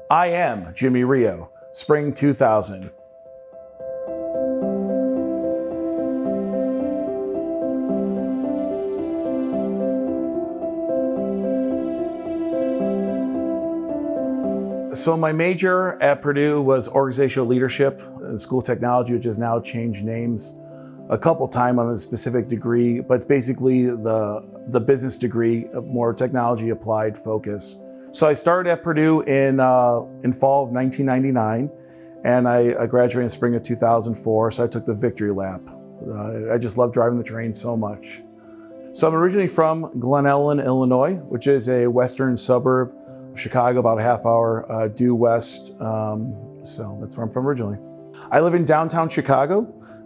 I am Jimmy Rio, spring 2000. So my major at Purdue was organizational leadership and school technology, which has now changed names a couple times on a specific degree, but it's basically the business degree of more technology applied focus. So I started at Purdue in fall of 1999, and I graduated in spring of 2004, so I took the victory lap. I just love driving the train so much. So I'm originally from Glen Ellen, Illinois, which is a western suburb of Chicago, about a half hour due west. So that's where I'm from originally. I live in downtown Chicago,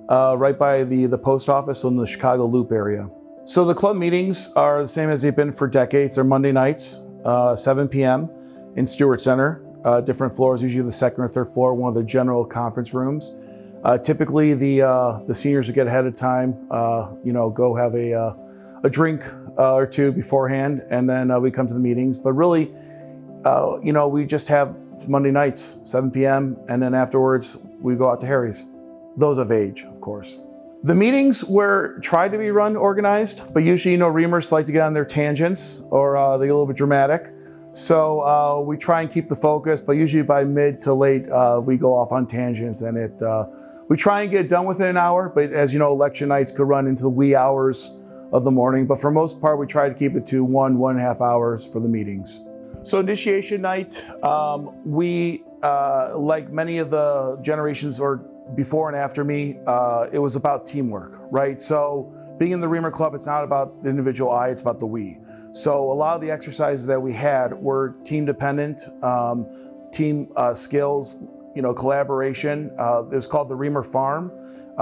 right by the post office in the Chicago Loop area. So the club meetings are the same as they've been for decades. They're Monday nights, 7 p.m. in Stewart Center, different floors, usually the second or third floor, one of the general conference rooms. Typically the seniors would get ahead of time, go have a drink or two beforehand, and then we come to the meetings. But really, we just have Monday nights, 7 p.m., and then afterwards we go out to Harry's. Those of age, of course. The meetings were tried to be run organized, but usually, Reamers like to get on their tangents or they get a little bit dramatic. So we try and keep the focus, but usually by mid to late, we go off on tangents, and we try and get it done within an hour, but as you know, election nights could run into the wee hours of the morning, but for most part, we try to keep it to 1.5 hours for the meetings. So initiation night, we, like many of the generations or before and after me, it was about teamwork, right? So being in the Reamer Club, it's not about the individual I, it's about the we. So a lot of the exercises that we had were team dependent, team skills, collaboration. It was called the Reamer Farm,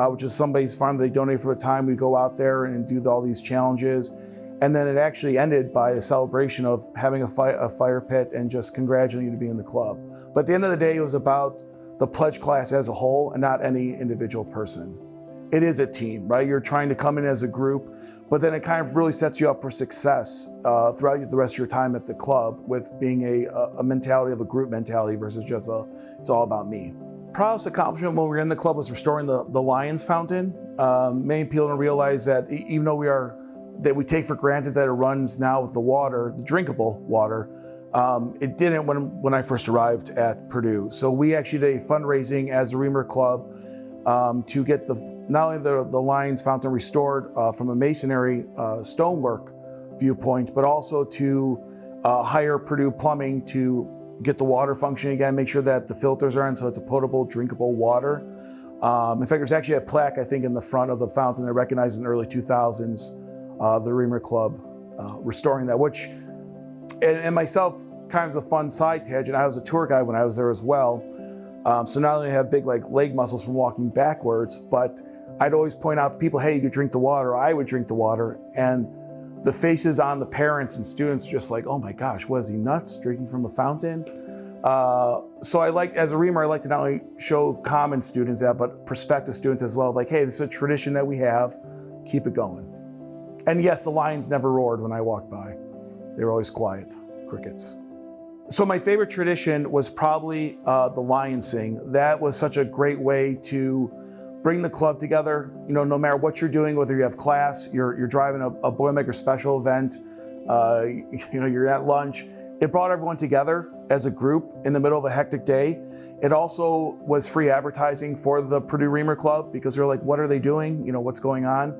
which is somebody's farm they donate for the time. We go out there and do all these challenges. And then it actually ended by a celebration of having a fire pit and just congratulating you to be in the club. But at the end of the day, it was about the pledge class as a whole and not any individual person. It is a team, right? You're trying to come in as a group, but then it kind of really sets you up for success throughout the rest of your time at the club with being a mentality of a group mentality versus just it's all about me. Proudest accomplishment when we were in the club was restoring the Lions Fountain. Many people don't realize that even though we take for granted that it runs now with the water, the drinkable water, it didn't when I first arrived at Purdue. So we actually did a fundraising as the Reamer Club to get not only the Lions Fountain restored from a masonry stonework viewpoint, but also to hire Purdue Plumbing to get the water functioning again, make sure that the filters are in so it's a potable, drinkable water. In fact, there's actually a plaque, I think, in the front of the fountain that recognizes in the early 2000s the Reamer Club restoring that, which, and myself, kind of a fun side tangent. I was a tour guide when I was there as well. So not only have big leg muscles from walking backwards, but I'd always point out to people, hey, you could drink the water. I would drink the water. And the faces on the parents and students just like, oh my gosh, was he nuts drinking from a fountain? So as a Reamer, I like to not only show common students that, but prospective students as well. Like, hey, this is a tradition that we have, keep it going. And yes, the lions never roared when I walked by. They were always quiet, crickets. So my favorite tradition was probably the Lion Sing. That was such a great way to bring the club together. No matter what you're doing, whether you have class, you're driving a Boilermaker special event, you're at lunch. It brought everyone together as a group in the middle of a hectic day. It also was free advertising for the Purdue Reamer Club because we were like, what are they doing? What's going on?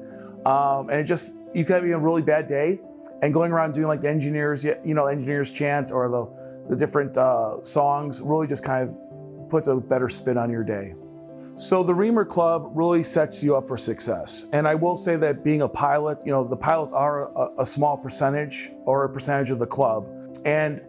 And you could have a really bad day and going around doing like the engineers chant or the different songs really just kind of puts a better spin on your day. So the Reamer Club really sets you up for success. And I will say that being a pilot, the pilots are a small percentage or a percentage of the club. And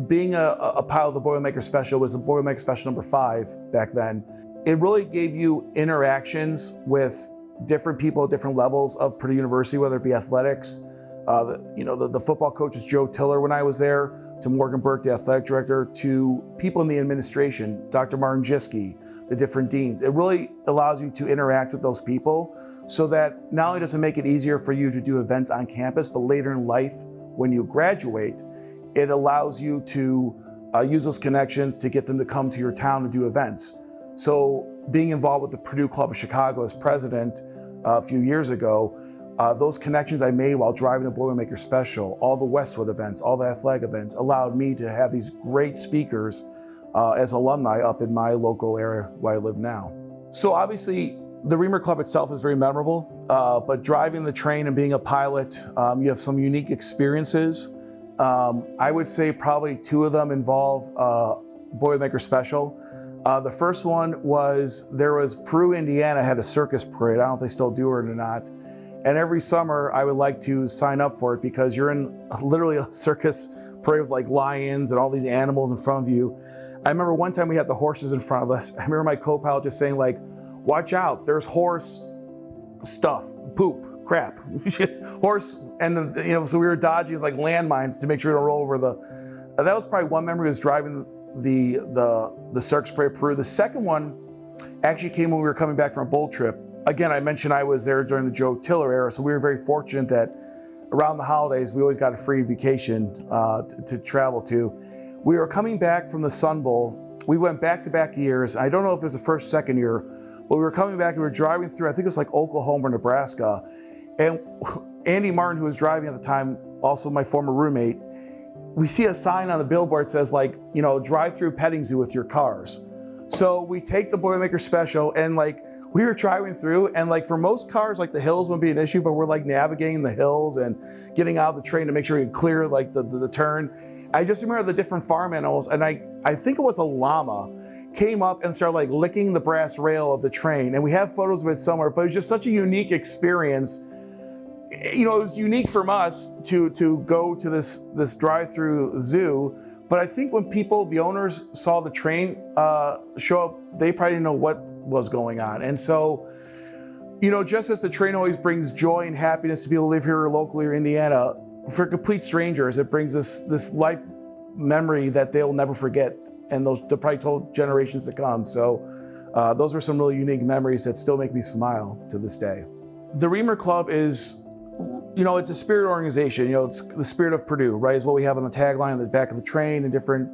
being a pilot of the Boilermaker Special was the Boilermaker Special number 5 back then. It really gave you interactions with different people at different levels of Purdue University, whether it be athletics, the football coaches, Joe Tiller when I was there, to Morgan Burke, the athletic director, to people in the administration, Dr. Martin Jiski, the different deans. It really allows you to interact with those people so that not only does it make it easier for you to do events on campus, but later in life, when you graduate, it allows you to use those connections to get them to come to your town to do events. So being involved with the Purdue Club of Chicago as president a few years ago, those connections I made while driving the Boilermaker Special, all the Westwood events, all the athletic events, allowed me to have these great speakers as alumni up in my local area where I live now. So obviously, the Reamer Club itself is very memorable, but driving the train and being a pilot, you have some unique experiences. I would say probably two of them involve Boilermaker Special. The first one was, Peru, Indiana had a circus parade. I don't know if they still do it or not. And every summer I would like to sign up for it because you're in literally a circus parade with like lions and all these animals in front of you. I remember one time we had the horses in front of us. I remember my co-pilot just saying like, watch out, there's horse stuff, poop, crap, horse. And so we were dodging like landmines to make sure we don't roll over that was probably one memory, was driving the circus parade Peru. The second one actually came when we were coming back from a bowl trip. Again, I mentioned I was there during the Joe Tiller era, so we were very fortunate that around the holidays, we always got a free vacation to travel to. We were coming back from the Sun Bowl. We went back-to-back years. I don't know if it was the first, second year, but we were coming back, we were driving through, I think it was like Oklahoma or Nebraska, and Andy Martin, who was driving at the time, also my former roommate, we see a sign on the billboard that says like, drive through petting zoo with your cars. So we take the Boilermaker Special and like, we were driving through, and like for most cars, like the hills wouldn't be an issue, but we're like navigating the hills and getting out of the train to make sure we could clear like the turn. I just remember the different farm animals, and I think it was a llama, came up and started like licking the brass rail of the train. And we have photos of it somewhere, but it was just such a unique experience. It was unique from us to go to this drive-through zoo. But I think when the owners saw the train show up, they probably didn't know what was going on. And so, just as the train always brings joy and happiness to people who live here locally or Indiana, for complete strangers, it brings this life memory that they'll never forget, and they'll probably tell generations to come. So those were some really unique memories that still make me smile to this day. The Reamer Club is, it's a spirit organization. It's the spirit of Purdue, right? Is what we have on the tagline on the back of the train and different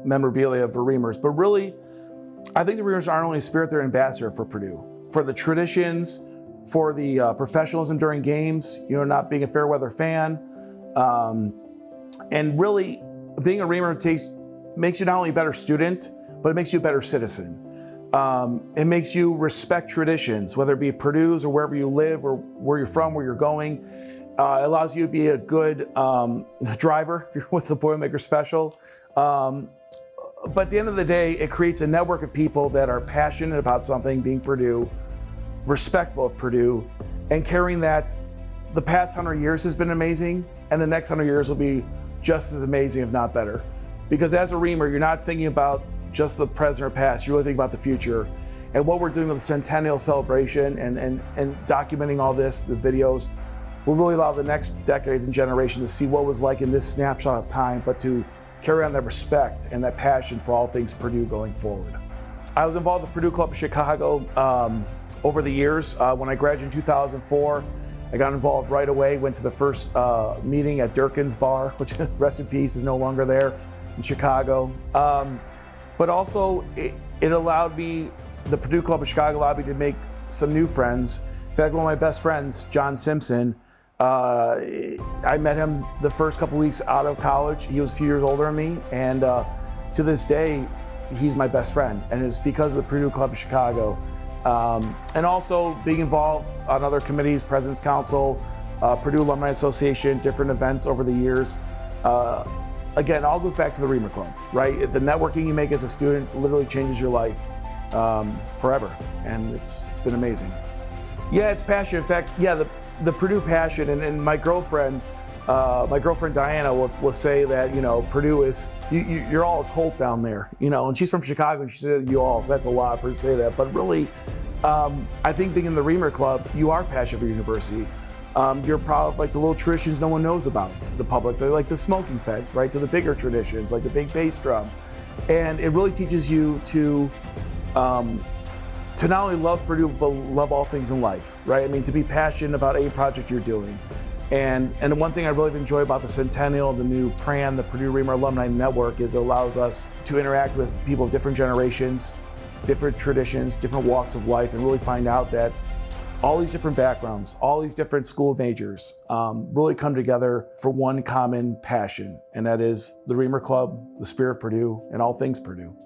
memorabilia for Reamers. But really, I think the Reamers aren't only a spirit, they're an ambassador for Purdue, for the traditions, for the professionalism during games, not being a fair weather fan. And really, being a Reamer makes you not only a better student, but it makes you a better citizen. It makes you respect traditions, whether it be Purdue's or wherever you live or where you're from, where you're going. It allows you to be a good driver if you're with the Boilermaker Special. But at the end of the day, it creates a network of people that are passionate about something, being Purdue, respectful of Purdue, and carrying that. The past 100 years has been amazing, and the next 100 years will be just as amazing, if not better. Because as a Reamer, you're not thinking about just the present or past, you're really thinking about the future. And what we're doing with the Centennial celebration and documenting all this, the videos, will really allow the next decades and generation to see what it was like in this snapshot of time, but to carry on that respect and that passion for all things Purdue going forward. I was involved with the Purdue Club of Chicago over the years. When I graduated in 2004, I got involved right away, went to the first meeting at Durkin's Bar, which, rest in peace, is no longer there in Chicago. But also, it allowed me, the Purdue Club of Chicago allowed me to make some new friends. In fact, one of my best friends, John Simpson, I met him the first couple weeks out of college. He was a few years older than me, and to this day, he's my best friend, and it's because of the Purdue Club of Chicago. And also being involved on other committees, President's Council, Purdue Alumni Association, different events over the years. Again, it all goes back to the Reamer Club, right? The networking you make as a student literally changes your life forever, and it's been amazing. Yeah, it's passion. In fact, yeah, the Purdue passion, and my girlfriend Diana will say that, Purdue is, you're all a cult down there, and she's from Chicago, and she said you all, so that's a lot for her to say that. But really, I think being in the Reamer Club, you are passionate for your university. You're proud of like the little traditions no one knows about the public. They're like the smoking fence, right? To the bigger traditions, like the big bass drum. And it really teaches you to not only love Purdue, but love all things in life, right? I mean, to be passionate about any project you're doing. And one thing I really enjoy about the Centennial, the new PRAN, the Purdue Reamer Alumni Network, is it allows us to interact with people of different generations, different traditions, different walks of life, and really find out that all these different backgrounds, all these different school majors really come together for one common passion, and that is the Reamer Club, the spirit of Purdue, and all things Purdue.